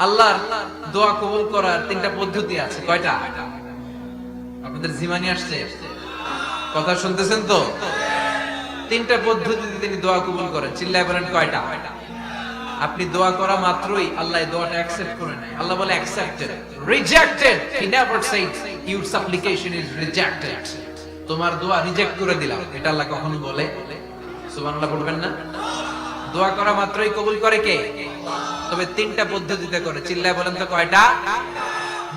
আল্লাহর দোয়া কবুল করার তিনটা পদ্ধতি আছে। কয়টা? আপনাদের জিমানি আসছে? কথা শুনতেছেন তো? তিনটা পদ্ধতিতে তিনি দোয়া কবুল করেন। চিল্লায় বলেন কয়টা? আপনি দোয়া করা মাত্রই আল্লাহ এই দোয়াটা অ্যাকসেপ্ট করে নেয়। আল্লাহ বলে accepted, rejected he never shed your সাপ্লিকেশন is rejected. তোমার দোয়া রিজেক্ট করে দিলাম, এটা আল্লাহ কখনো বলে? সুবহানাল্লাহ বলবেন না? দোয়া করা মাত্রই কবুল করে কে? তবে তিনটা পদ্ধতিতে করে। চিল্লায় বলেন তো কয়টা?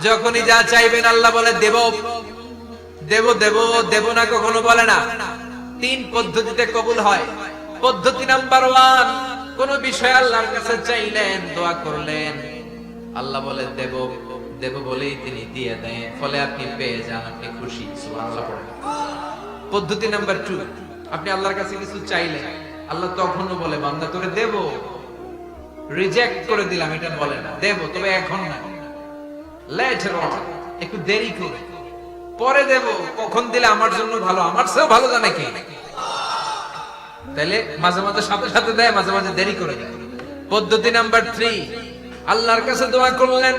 যখনই যা চাইবেন আল্লাহ বলে দেব দেব দেব দেব না, কখনো বলে না। তিন পদ্ধতিতে কবুল হয়। পদ্ধতি নাম্বার 1, কোন বিষয় আল্লাহর কাছে চাইলেন, দোয়া করলেন, আল্লাহ বলে দেব দেব বলেই তিনি দিয়ে দেন, ফলে আপনি পেয়ে যান, আপনি খুশি। সুবহানাল্লাহ পড়েন। পদ্ধতি নাম্বার 2, আপনি আল্লাহর কাছে কিছু চাইলেন, আল্লাহ তখনও বলে বান্দা তোরে দেব, রিজেক্ট করে দিলাম এটা বলে না, দেব তবে এখন না, লেটার অন, একটু দেরি করে, পরে দেব। কখন দিলে আমার জন্য ভালো, আমার চেয়েও ভালো জানে কে? তাহলে মাঝে মাঝে সাথে সাথে দেয়, মাঝে মাঝে দেরি করে দেয়। পদ্ধতি নাম্বার 3, আল্লাহর কাছে দোয়া করলেন,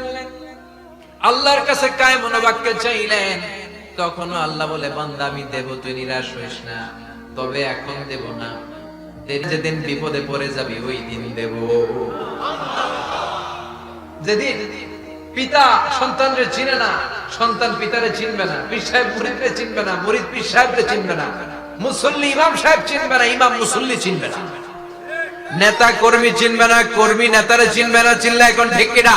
আল্লাহর কাছে কায় মনোবাক্যে চাইলেন, তখনও আল্লাহ বলে বান্দা আমি দেব, তুই নিরাশ হইস না, তবে এখন দেব না, যেদিন বিপদে পড়ে যাবি ওই দিন দেব। যেদিন পিতা সন্তানরে চিনে না, সন্তান পিতারে চিনবে না, পীর সাহেব মুরিদরে চিনবে না, মুরিদ পীর সাহেবরে চিনবে না, মুসল্লি ইমাম সাহেব চিনবে না, ইমাম মুসল্লি চিনবে না, নেতা কর্মী চিনবে না, কর্মী নেতারে চিনবে না। চিল্লা এখন ঠিক কিনা?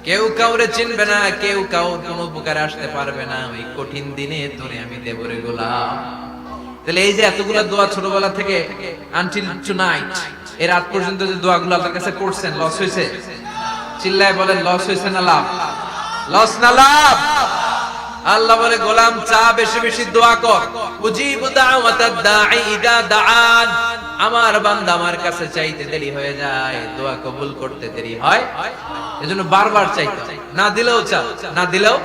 কেউ কাউরে চিনবে না, কেউ কাউর কোন উপকারে আসতে পারবে না। ওই কঠিন দিনে তোরে আমি দেব রে গোলাম। তাহলে এই যে এতগুলা দোয়া ছোটবেলা থেকে আনটিল টুনাইট, এর রাত পর্যন্ত যে দোয়াগুলো আল্লাহর কাছে করছেন, লস হয়েছে? চিল্লায় বলেন লস হয়েছে না লাভ? লস না লাভ? আল্লাহ বলে গোলাম চা বেশি বেশি দোয়া কর, উজিবু দাওয়াতাদ দাঈ ইদা দাআন। আমার বান্দা আমার কাছে চাইতে দেরি হয়ে যায়, দোয়া কবুল করতে দেরি হয়, এজন্য বারবার চাইতে, না দিলেও চাও, না দিলেও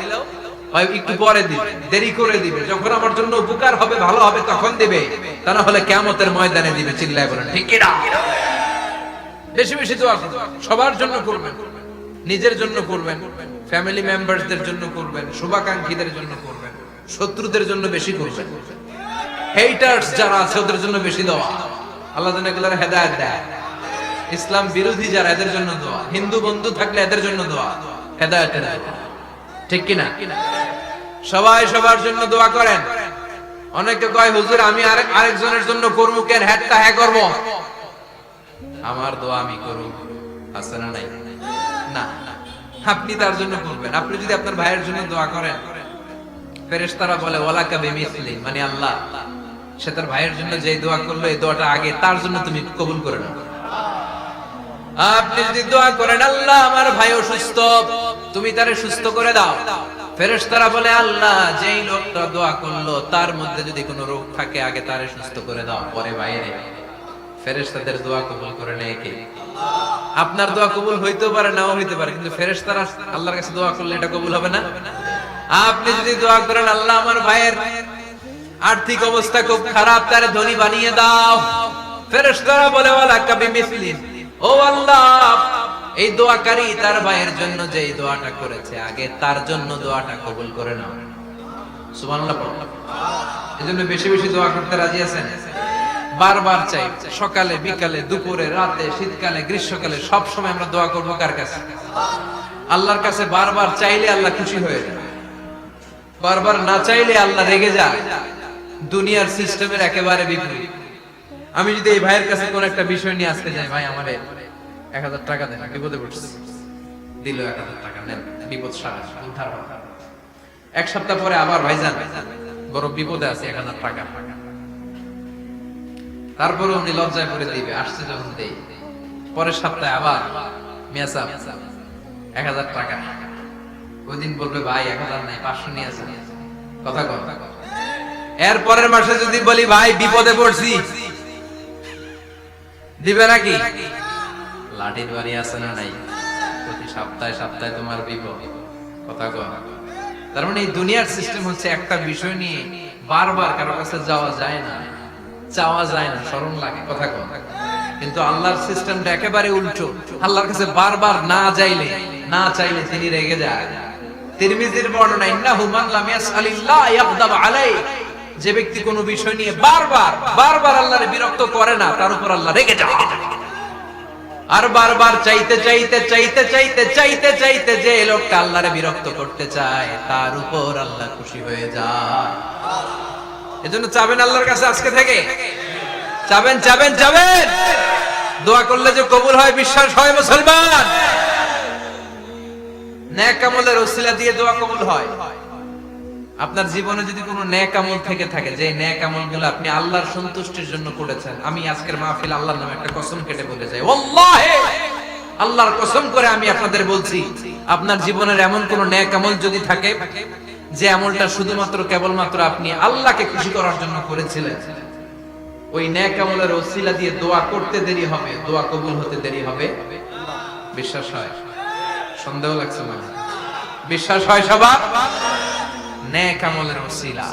হয় একটু পরে দিবে, দেরি করে দিবে, যখন আমার জন্য উপকার হবে, ভালো হবে, তখন দিবে, তা না হলে কিয়ামতের ময়দানে দিবে। চিল্লায় বলেন ঠিক কিনা? বেশি বেশি দোয়া করবেন, সবার জন্য করবেন, নিজের জন্য করবেন, ফ্যামিলি মেম্বারসদের জন্য করবেন, শুভাকাঙ্ক্ষীদের জন্য করবেন, শত্রুদের জন্য বেশি করবেন, হেটার্স যারা আছে ওদের জন্য বেশি দোয়া। আল্লাহ যেন এগুলোর হেদায়েত দেয়। ইসলাম বিরোধী যারা, এদের জন্য দোয়া। হিন্দু বন্ধু থাকলে এদের জন্য দোয়া, হেদায়েতের দোয়া। ঠিক কিনা? সবাই সবার জন্য দোয়া করেন। অনেকে কয় হুজুর আমি আরেকজনের জন্য করবো কেন, হ্যাটটা হ্যাঁ করবো, আমার দোয়া আমি করব, আছে না নাই? না, আপনি তার জন্য করবেন। আপনি যদি আপনার ভাইয়ের জন্য দোয়া করেন, ফেরেশতারা বলে ওয়ালাকা বিমিসলি, মানে আল্লাহ সে তার ভাইয়ের জন্য যে দোয়া করলো, এই দোয়াটা আগে তার জন্য তুমি কবুল করে নাও। আপনি যদি দোয়া করেন আল্লাহ আমার ভাই অসুস্থ, তুমি তারে সুস্থ করে দাও, ফেরেশতারা বলে আল্লাহ যেই লোকটা দোয়া করলো তার মধ্যে যদি কোনো রোগ থাকে আগে তারে সুস্থ করে দাও, পরে বাইরে। ফেরেশতাদের দোয়া কবুল করে নেয় কে? আপনার দোয়া কবুল হইতেও পারে, নাও হইতে পারে, কিন্তু ফেরেশতারা আল্লাহর কাছে দোয়া করলে এটা কবুল হবে না? আপনি যদি দোয়া করেন আল্লাহ আমার ভাইয়ের আর্থিক অবস্থা খুব খারাপ, তারে ধনী বানিয়ে দাও, ফেরেশতারা বলে ওয়ালাকা বিমিসলি, ও আল্লাহ এই দোয়াকারী তার ভাইয়ের জন্য যে এই দোয়াটা করেছে আগে তার জন্য দোয়াটা কবুল করে নাও। সুবহানাল্লাহ। এজন্য বেশি বেশি দোয়া করতে রাজি আছেন? বারবার চাই, সকালে বিকালে দুপুরে রাতে শীতকালে গ্রীষ্মকালে সব সময় আমরা দোয়া করব কার কাছে? আল্লাহর কাছে। বারবার চাইলে আল্লাহ খুশি হয়ে যায়, বারবার না চাইলে আল্লাহ রেগে যায়। দুনিয়ার সিস্টেমের একেবারে বিপরীত। আমি যদি এই ভাইয়ের কাছে কোন একটা বিষয় নিয়ে আসতে যাই, ভাই আমারে 1000 টাকা দেন, বিপদে পড়ছি, দিল 1000 টাকা, নেন, বিপদ সারা উদ্ধার হবে। এক সপ্তাহ পরে আবার ভাইজান বড় বিপদে আছে, 1000 টাকা, তারপরে উনি লজ্জায় পড়ে দিবে, আসছে যখন দেই, পরের সপ্তাহে আবার মিয়া সাহেব 1000 টাকা, ওই দিন বলবে ভাই 1000 নাই, 500 নিয়ে আসেন, কথা কর। এর পরের মাসে যদি বলি ভাই বিপদে পড়ছি, দিবে নাকি? লাঠির বাড়ি আছে না নাই? প্রতি সপ্তাহে সপ্তাহে তোমার বিপদ, কথা কর। তার মানে এই দুনিয়ার সিস্টেম হচ্ছে একটা বিষয় নিয়ে বারবার কারো কাছে যাওয়া যায় না, চাওয়া যায় না, শরম লাগে, কথা কর। কিন্তু আল্লাহর সিস্টেমটা একেবারে উল্টো। আল্লাহর কাছে বারবার না চাইলে তিনি রেগে যায়। তিরমিজির বর্ণনা, ইন্নাহু মান লাম ইয়াসআলিল্লাহ ইয়াগদাব আলাইহি, যে ব্যক্তি কোনো বিষয় নিয়ে বারবার আল্লাহরে বিরক্ত করে না, তার উপর আল্লাহ রেগে যায়। আর বারবার চাইতে যে লোকটা আল্লাহরে বিরক্ত করতে চায়, তার উপর আল্লাহ খুশি হয়ে যায়। এজন্য চাবেন আল্লাহর কাছে আজকে থেকে, চাবেন। দোয়া করলে যে কবুল হয়, বিশ্বাস হয় মুসলমান। নেক আমলের ওসিলা দিয়ে দোয়া কবুল হয়। আপনার জীবনে যদি কোনো নেক আমল থেকে থাকে, যে নেক আমলগুলো আপনি আল্লাহর সন্তুষ্টির জন্য করেছেন, আমি আজকের মাহফিল আল্লাহর নামে একটা কসম কেটে বলে যাই, ওয়াল্লাহি আল্লাহর কসম করে আমি আপনাদের বলছি, আপনার জীবনের এমন কোন নেক আমল যদি থাকে, যে আমলটা শুধুমাত্র কেবলমাত্র আপনি আল্লাহকে খুশি করার জন্য করেছিলেন, ওই নেক আমলের ওসিলা দিয়ে দোয়া করতে দেরি হবে, দোয়া কবুল হতে দেরি হবে। বিশ্বাস হয়? সন্দেহ লাগছে মানে? বিশ্বাস হয় সবার? নেক আমলের ওসিলা